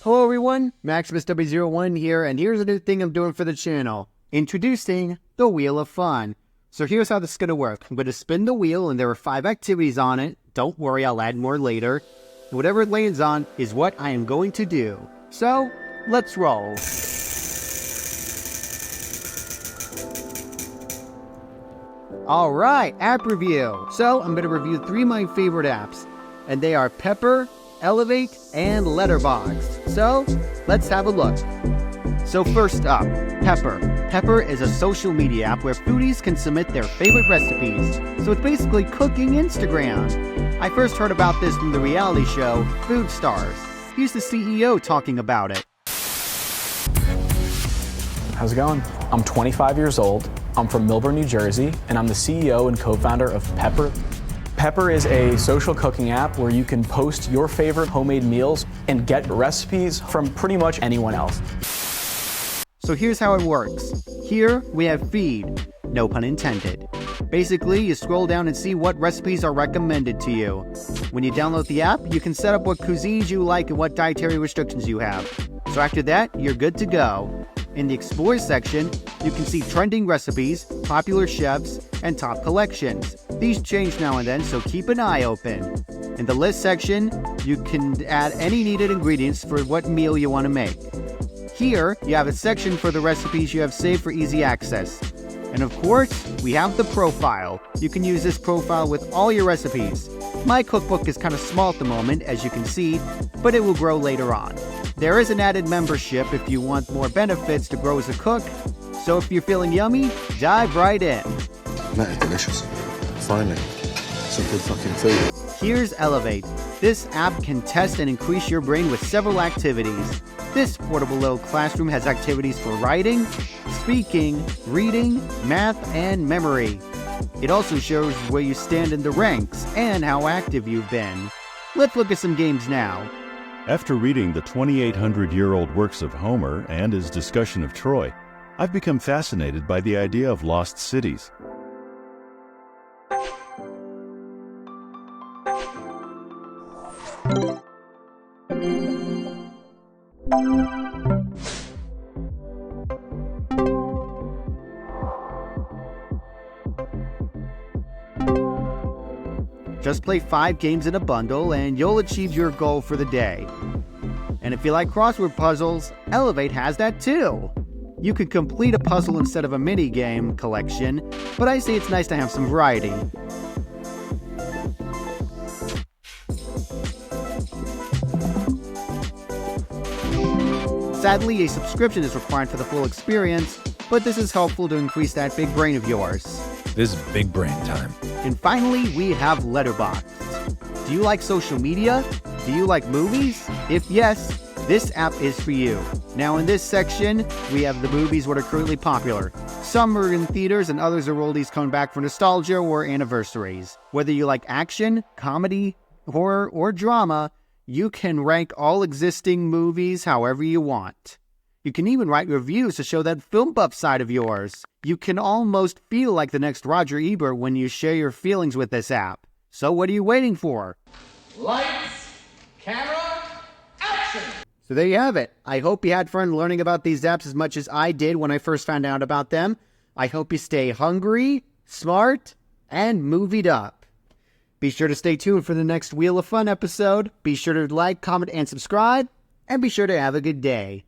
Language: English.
Hello everyone, MaximusW01 here, and here's a new thing I'm doing for the channel. Introducing the Wheel of Fun. So here's how this is going to work. I'm going to spin the wheel and there are 5 activities on it. Don't worry, I'll add more later. Whatever it lands on is what I am going to do. So, let's roll. Alright, app review. So, I'm going to review 3 of my favorite apps. And they are Pepper, Elevate, and Letterboxd. So, let's have a look. So first up, Pepper. Pepper is a social media app where foodies can submit their favorite recipes. So it's basically cooking Instagram. I first heard about this from the reality show, Food Stars. Here's the CEO talking about it. How's it going? I'm 25 years old. I'm from Millburn, New Jersey, and I'm the CEO and co-founder of Pepper. Pepper is a social cooking app where you can post your favorite homemade meals and get recipes from pretty much anyone else. So here's how it works. Here we have feed, no pun intended. Basically, you scroll down and see what recipes are recommended to you. When you download the app, you can set up what cuisines you like and what dietary restrictions you have. So after that, you're good to go. In the Explore section, you can see trending recipes, popular chefs, and top collections. These change now and then, so keep an eye open. In the List section, you can add any needed ingredients for what meal you want to make. Here, you have a section for the recipes you have saved for easy access. And of course, we have the profile. You can use this profile with all your recipes. My cookbook is kind of small at the moment, as you can see, but it will grow later on. There is an added membership if you want more benefits to grow as a cook. So if you're feeling yummy, dive right in. That is delicious. Finally, some good fucking food. Here's Elevate. This app can test and increase your brain with several activities. This portable little classroom has activities for writing, speaking, reading, math, and memory. It also shows where you stand in the ranks and how active you've been. Let's look at some games now. After reading the 2,800-year-old works of Homer and his discussion of Troy, I've become fascinated by the idea of lost cities. Just play 5 games in a bundle and you'll achieve your goal for the day. And if you like crossword puzzles, Elevate has that too. You can complete a puzzle instead of a mini-game collection, but I say it's nice to have some variety. Sadly, a subscription is required for the full experience, but this is helpful to increase that big brain of yours. This is big brain time. And finally, we have Letterboxd. Do you like social media? Do you like movies? If yes, this app is for you. Now in this section, we have the movies that are currently popular. Some are in theaters and others are oldies coming back for nostalgia or anniversaries. Whether you like action, comedy, horror, or drama, you can rank all existing movies however you want. You can even write reviews to show that film buff side of yours. You can almost feel like the next Roger Ebert when you share your feelings with this app. So what are you waiting for? Lights, camera, action! So there you have it. I hope you had fun learning about these apps as much as I did when I first found out about them. I hope you stay hungry, smart, and movied up. Be sure to stay tuned for the next Wheel of Fun episode. Be sure to like, comment, and subscribe. And be sure to have a good day.